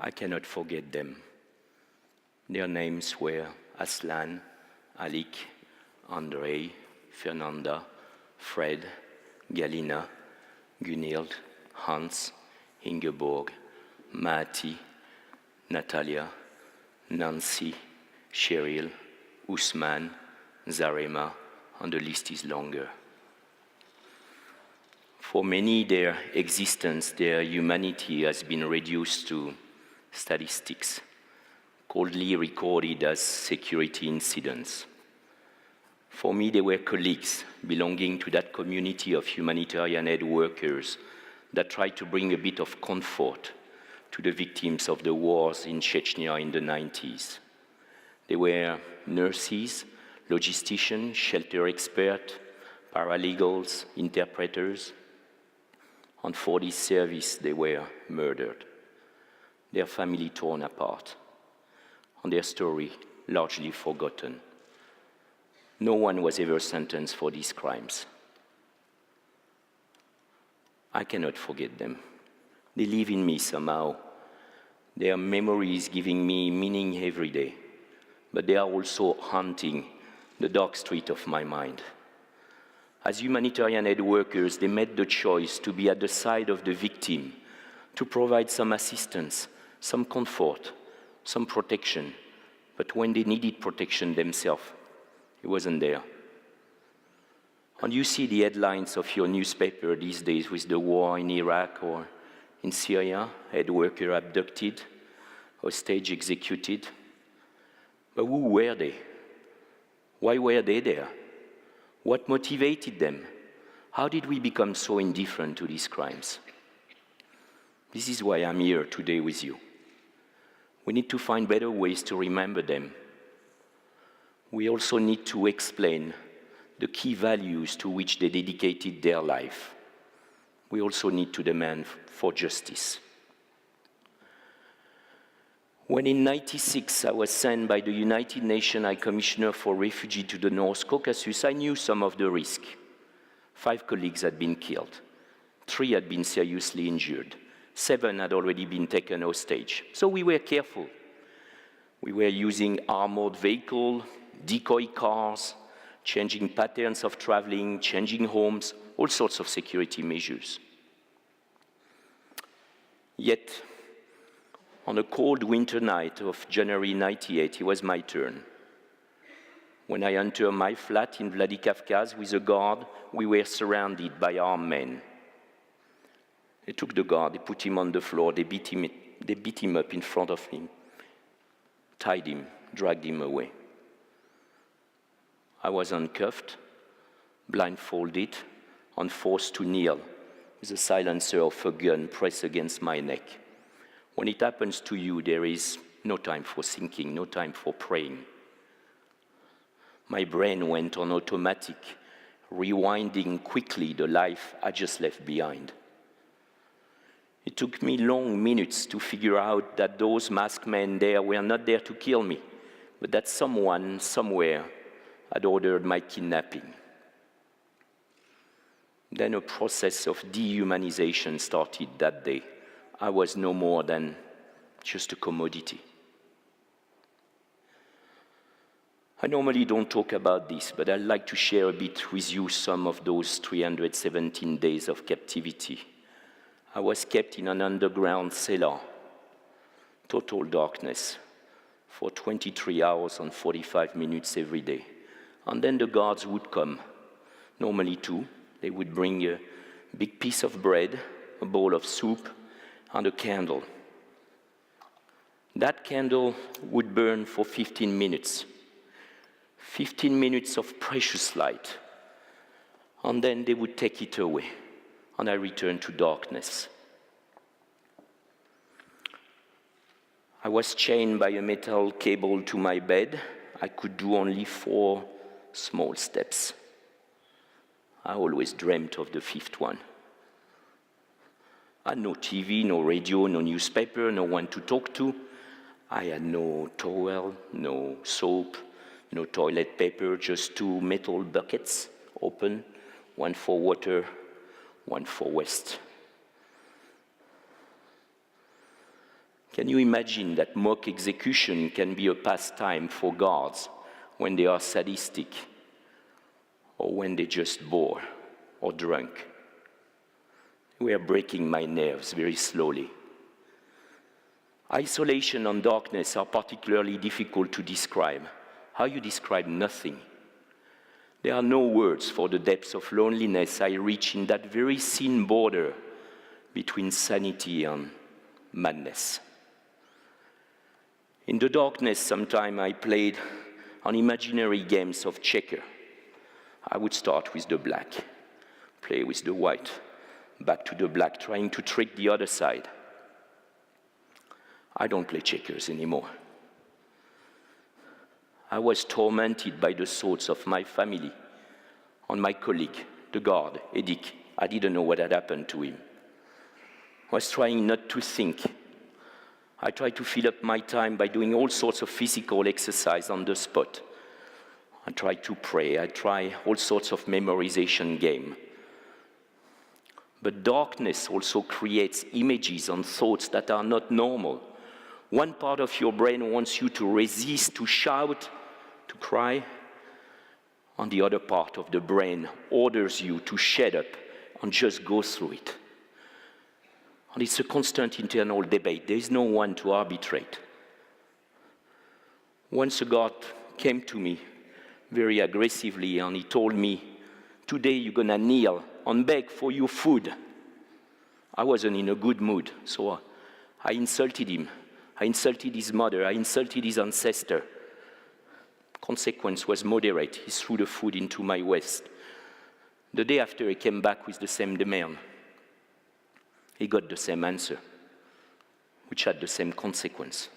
I cannot forget them. Their names were Aslan, Alik, Andrei, Fernanda, Fred, Galina, Gunhild, Hans, Ingeborg, Mati, Natalia, Nancy, Cheryl, Usman, Zarema, and the list is longer. For many, their existence, their humanity has been reduced to statistics, coldly recorded as security incidents. For me, they were colleagues belonging to that community of humanitarian aid workers that tried to bring a bit of comfort to the victims of the wars in Chechnya in the 90s. They were nurses, logisticians, shelter experts, paralegals, interpreters. And for this service, they were murdered, their family torn apart, and their story largely forgotten. No one was ever sentenced for these crimes. I cannot forget them. They live in me somehow. Their memories giving me meaning every day, but they are also haunting the dark street of my mind. As humanitarian aid workers, they made the choice to be at the side of the victim, to provide some assistance, some comfort, some protection. But when they needed protection themselves, it wasn't there. And you see the headlines of your newspaper these days with the war in Iraq or in Syria, aid worker abducted, hostage executed. But who were they? Why were they there? What motivated them? How did we become so indifferent to these crimes? This is why I'm here today with you. We need to find better ways to remember them. We also need to explain the key values to which they dedicated their life. We also need to demand for justice. When in 1996 I was sent by the United Nations High Commissioner for Refugees to the North Caucasus, I knew some of the risk. 5 colleagues had been killed. 3 had been seriously injured. 7 had already been taken hostage. So we were careful. We were using armored vehicles, decoy cars, changing patterns of traveling, changing homes, all sorts of security measures. Yet, on a cold winter night of January 1998, it was my turn. When I entered my flat in Vladikavkaz with a guard, we were surrounded by armed men. They took the guard, they put him on the floor, they beat him up in front of him, tied him, dragged him away. I was handcuffed, blindfolded, and forced to kneel with the silencer of a gun pressed against my neck. When it happens to you, there is no time for thinking, no time for praying. My brain went on automatic, rewinding quickly the life I just left behind. It took me long minutes to figure out that those masked men there were not there to kill me, but that someone, somewhere, had ordered my kidnapping. Then a process of dehumanization started that day. I was no more than just a commodity. I normally don't talk about this, but I'd like to share a bit with you some of those 317 days of captivity. I was kept in an underground cellar, total darkness, for 23 hours and 45 minutes every day. And then the guards would come, normally 2. They would bring a big piece of bread, a bowl of soup, and a candle. That candle would burn for 15 minutes. 15 minutes of precious light. And then they would take it away, and I returned to darkness. I was chained by a metal cable to my bed. I could do only 4 small steps. I always dreamt of the 5th one. I had no TV, no radio, no newspaper, no one to talk to. I had no towel, no soap, no toilet paper, just 2 metal buckets, open, one for water, one for waste. Can you imagine that mock execution can be a pastime for guards when they are sadistic or when they just bore or drunk? We are breaking my nerves very slowly. Isolation and darkness are particularly difficult to describe. How you describe nothing? There are no words for the depths of loneliness I reach in that very thin border between sanity and madness. In the darkness, sometime I played on imaginary games of checker. I would start with the black, play with the white, back to the black, trying to trick the other side. I don't play checkers anymore. I was tormented by the thoughts of my family, on my colleague, the guard, Edic. I didn't know what had happened to him. I was trying not to think. I tried to fill up my time by doing all sorts of physical exercise on the spot. I tried to pray. I tried all sorts of memorization game. But darkness also creates images and thoughts that are not normal. One part of your brain wants you to resist, to shout, to cry. And the other part of the brain orders you to shut up and just go through it. And it's a constant internal debate. There is no one to arbitrate. Once a guard came to me very aggressively and he told me, "Today you're gonna kneel and beg for your food." I wasn't in a good mood, so I insulted him. I insulted his mother. I insulted his ancestor. Consequence was moderate. He threw the food into my waist. The day after, he came back with the same demand. He got the same answer, which had the same consequence.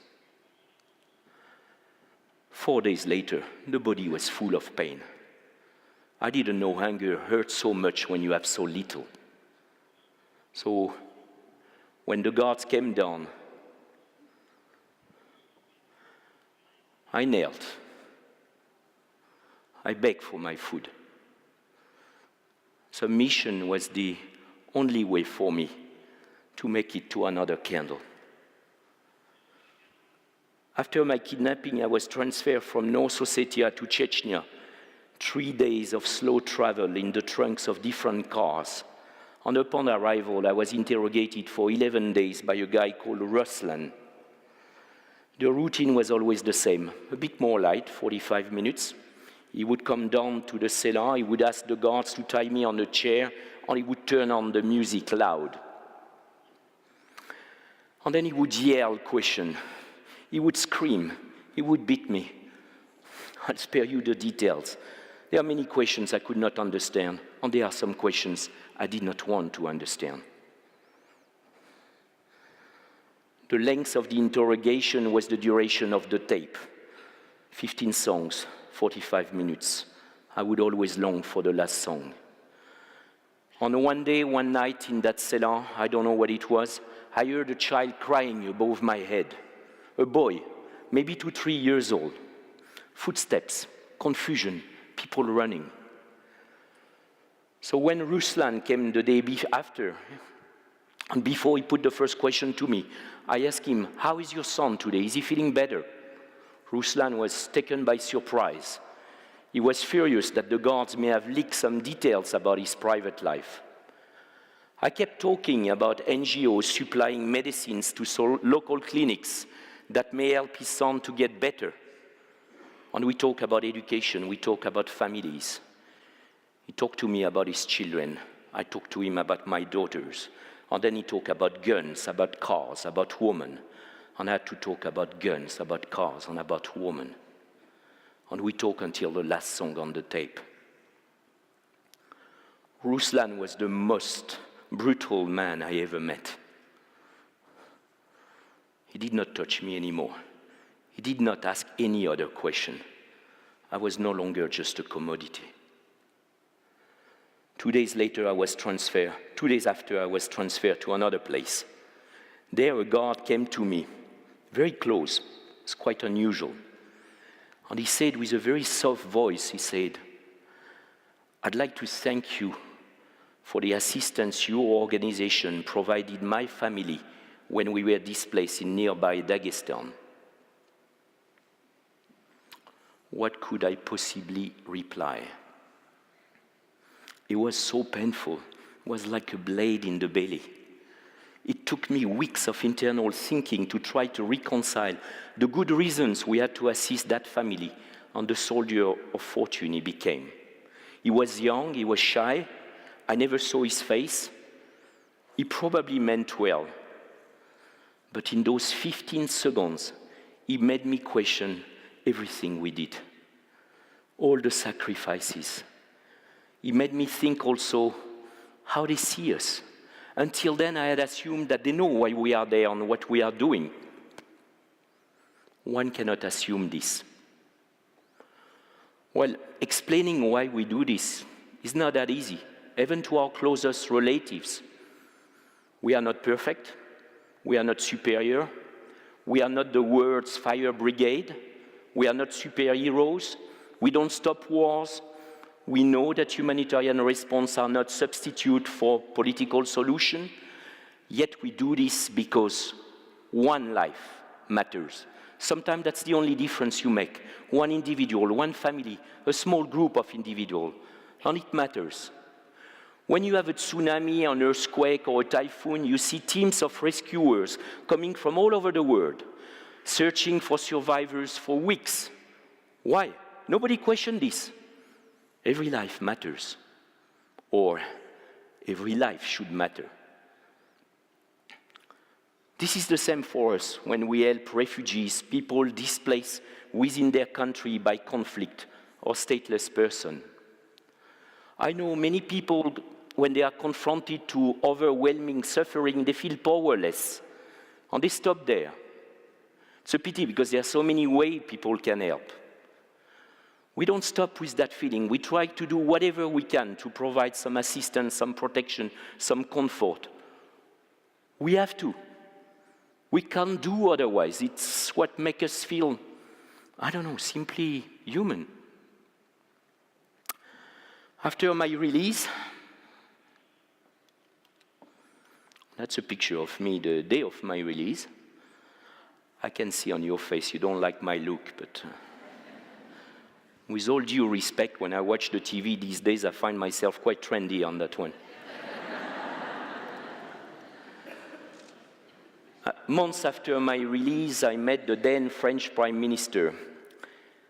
4 days later, the body was full of pain. I didn't know hunger hurts so much when you have so little. So, when the guards came down, I knelt. I begged for my food. Submission was the only way for me to make it to another candle. After my kidnapping, I was transferred from North Ossetia to Chechnya. 3 days of slow travel in the trunks of different cars. And upon arrival, I was interrogated for 11 days by a guy called Ruslan. The routine was always the same, a bit more light, 45 minutes. He would come down to the cellar, he would ask the guards to tie me on a chair, and he would turn on the music loud. And then he would yell questions. He would scream. He would beat me. I'll spare you the details. There are many questions I could not understand, and there are some questions I did not want to understand. The length of the interrogation was the duration of the tape. 15 songs, 45 minutes. I would always long for the last song. On one day, one night in that cellar, I don't know what it was, I heard a child crying above my head. A boy, maybe 2, 3 years old. Footsteps, confusion, people running. So when Ruslan came the day after, and before he put the first question to me, I asked him, "How is your son today? Is he feeling better?" Ruslan was taken by surprise. He was furious that the guards may have leaked some details about his private life. I kept talking about NGOs supplying medicines to local clinics that may help his son to get better. And we talk about education, we talk about families. He talked to me about his children. I talked to him about my daughters. And then he talked about guns, about cars, about women. And I had to talk about guns, about cars, and about women. And we talked until the last song on the tape. Ruslan was the most brutal man I ever met. He did not touch me anymore. He did not ask any other question. I was no longer just a commodity. 2 days later, I was transferred. 2 days after, I was transferred to another place. There, a guard came to me, very close. It's quite unusual. And he said with a very soft voice, he said, "I'd like to thank you for the assistance your organization provided my family when we were displaced in nearby Dagestan. What could I possibly reply? It was so painful. It was like a blade in the belly. It took me weeks of internal thinking to try to reconcile the good reasons we had to assist that family and the soldier of fortune he became. He was young, he was shy, I never saw his face. He probably meant well. But in those 15 seconds, he made me question everything we did, all the sacrifices. He made me think also how they see us. Until then, I had assumed that they know why we are there and what we are doing. One cannot assume this. Well, explaining why we do this is not that easy, even to our closest relatives. We are not perfect. We are not superior. We are not the world's fire brigade. We are not superheroes. We don't stop wars. We know that humanitarian response are not substitute for political solution. Yet we do this because one life matters. Sometimes that's the only difference you make. One individual, one family, a small group of individuals, and it matters. When you have a tsunami, an earthquake, or a typhoon, you see teams of rescuers coming from all over the world, searching for survivors for weeks. Why? Nobody questioned this. Every life matters, or every life should matter. This is the same for us when we help refugees, people displaced within their country by conflict, or stateless person. I know many people, when they are confronted to overwhelming suffering, they feel powerless, and they stop there. It's a pity because there are so many ways people can help. We don't stop with that feeling. We try to do whatever we can to provide some assistance, some protection, some comfort. We have to. We can't do otherwise. It's what makes us feel, I don't know, simply human. After my release, that's a picture of me the day of my release. I can see on your face you don't like my look, but with all due respect, when I watch the TV these days, I find myself quite trendy on that one. Months after my release, I met the then French Prime Minister.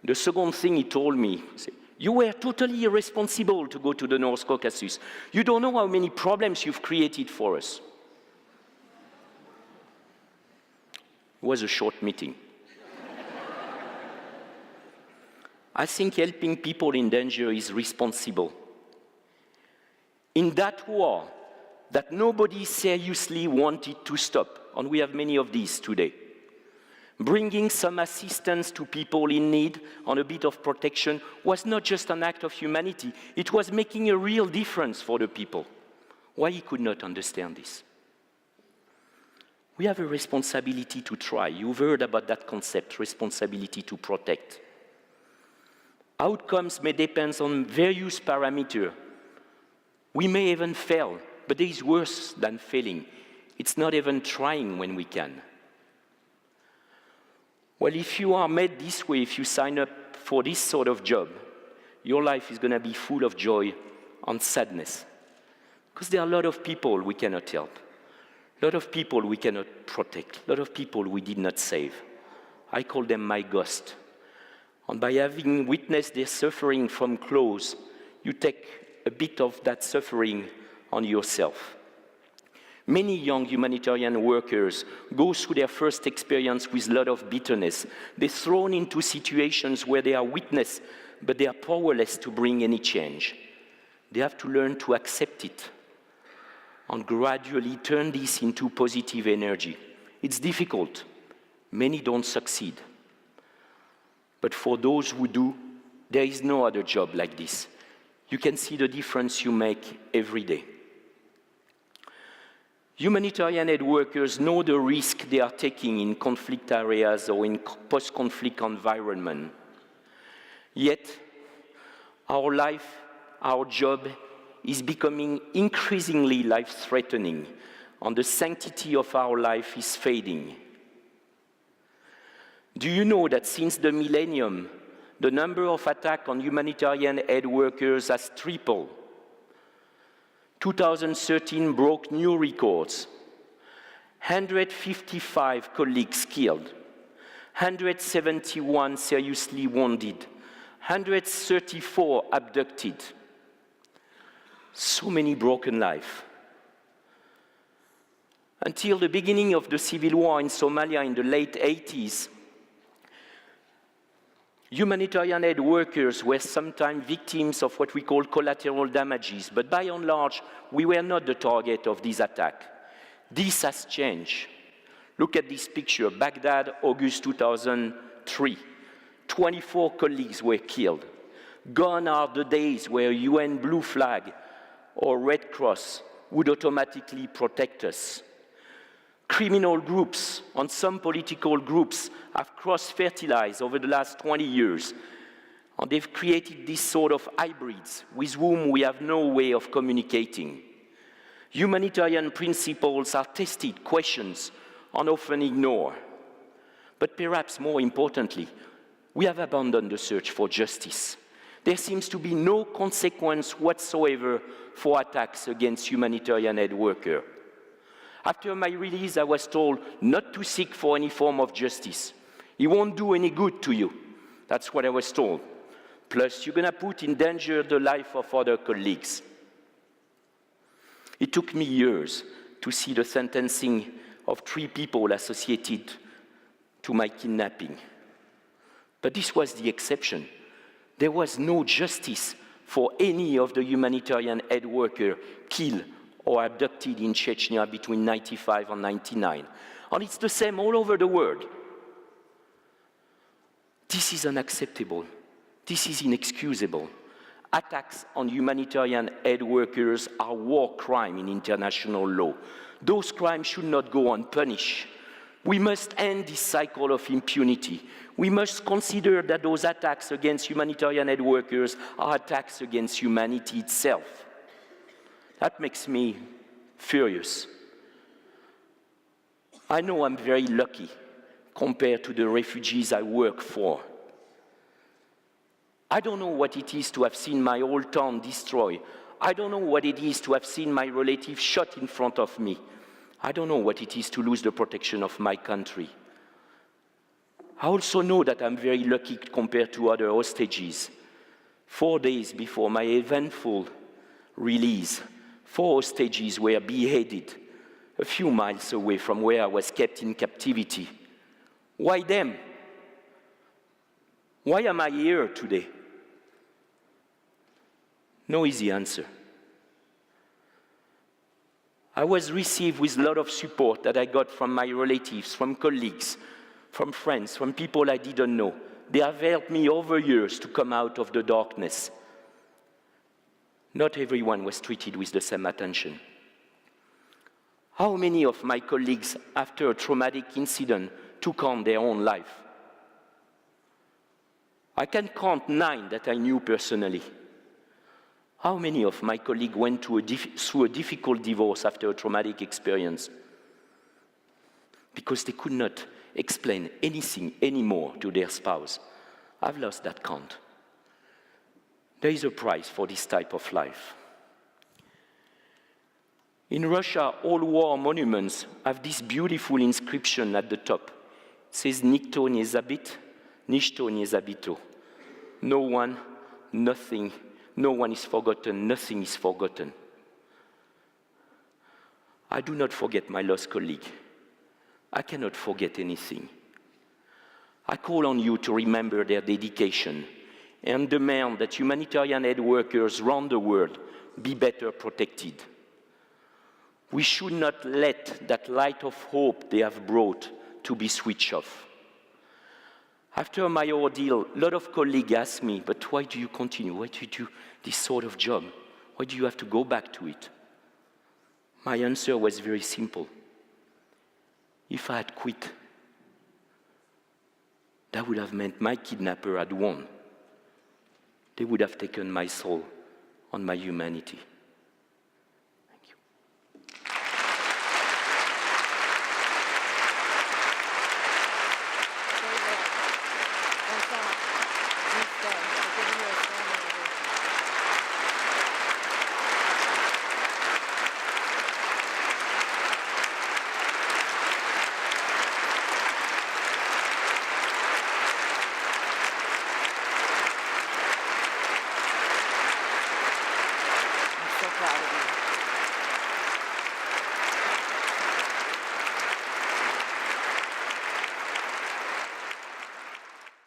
The second thing he told me, he said, "You were totally irresponsible to go to the North Caucasus. You don't know how many problems you've created for us." It was a short meeting. I think helping people in danger is responsible. In that war that nobody seriously wanted to stop, and we have many of these today, bringing some assistance to people in need and a bit of protection was not just an act of humanity, it was making a real difference for the people. Why he could not understand this? We have a responsibility to try. You've heard about that concept, responsibility to protect. Outcomes may depend on various parameters. We may even fail, but there is worse than failing. It's not even trying when we can. Well, if you are made this way, if you sign up for this sort of job, your life is going to be full of joy and sadness. Because there are a lot of people we cannot help, a lot of people we cannot protect, a lot of people we did not save. I call them my ghost. And by having witnessed their suffering from close, you take a bit of that suffering on yourself. Many young humanitarian workers go through their first experience with a lot of bitterness. They're thrown into situations where they are witness, but they are powerless to bring any change. They have to learn to accept it and gradually turn this into positive energy. It's difficult. Many don't succeed. But for those who do, there is no other job like this. You can see the difference you make every day. Humanitarian aid workers know the risk they are taking in conflict areas or in post-conflict environment. Yet, our life, our job is becoming increasingly life-threatening, and the sanctity of our life is fading. Do you know that since the millennium, the number of attacks on humanitarian aid workers has tripled? 2013 broke new records. 155 colleagues killed, 171 seriously wounded, 134 abducted. So many broken lives. Until the beginning of the civil war in Somalia in the late 80s, humanitarian aid workers were sometimes victims of what we call collateral damages, but by and large, we were not the target of this attack. This has changed. Look at this picture, Baghdad, August 2003. 24 colleagues were killed. Gone are the days where UN Blue Flag or Red Cross would automatically protect us. Criminal groups and some political groups have cross-fertilized over the last 20 years, and they've created this sort of hybrids with whom we have no way of communicating. Humanitarian principles are tested, questioned, and often ignored. But perhaps more importantly, we have abandoned the search for justice. There seems to be no consequence whatsoever for attacks against humanitarian aid workers. After my release, I was told not to seek for any form of justice. It won't do any good to you. That's what I was told. Plus, you're going to put in danger the life of other colleagues. It took me years to see the sentencing of 3 people associated to my kidnapping. But this was the exception. There was no justice for any of the humanitarian aid workers killed or abducted in Chechnya between 1995 and 1999. And it's the same all over the world. This is unacceptable. This is inexcusable. Attacks on humanitarian aid workers are war crimes in international law. Those crimes should not go unpunished. We must end this cycle of impunity. We must consider that those attacks against humanitarian aid workers are attacks against humanity itself. That makes me furious. I know I'm very lucky compared to the refugees I work for. I don't know what it is to have seen my whole town destroyed. I don't know what it is to have seen my relatives shot in front of me. I don't know what it is to lose the protection of my country. I also know that I'm very lucky compared to other hostages. 4 days before my eventful release, 4 hostages were beheaded a few miles away from where I was kept in captivity. Why them? Why am I here today? No easy answer. I was received with a lot of support that I got from my relatives, from colleagues, from friends, from people I didn't know. They have helped me over years to come out of the darkness. Not everyone was treated with the same attention. How many of my colleagues, after a traumatic incident, took on their own life? I can count 9 that I knew personally. How many of my colleagues went through a difficult divorce after a traumatic experience? Because they could not explain anything anymore to their spouse. I've lost that count. There is a price for this type of life. In Russia, all war monuments have this beautiful inscription at the top. It says, "Nikto nie zabit, nishto nie zabito." No one, nothing, no one is forgotten, nothing is forgotten. I do not forget my lost colleague. I cannot forget anything. I call on you to remember their dedication and demand that humanitarian aid workers around the world be better protected. We should not let that light of hope they have brought to be switched off. After my ordeal, a lot of colleagues asked me, but why do you continue? Why do you do this sort of job? Why do you have to go back to it? My answer was very simple. If I had quit, that would have meant my kidnapper had won. They would have taken my soul and my humanity.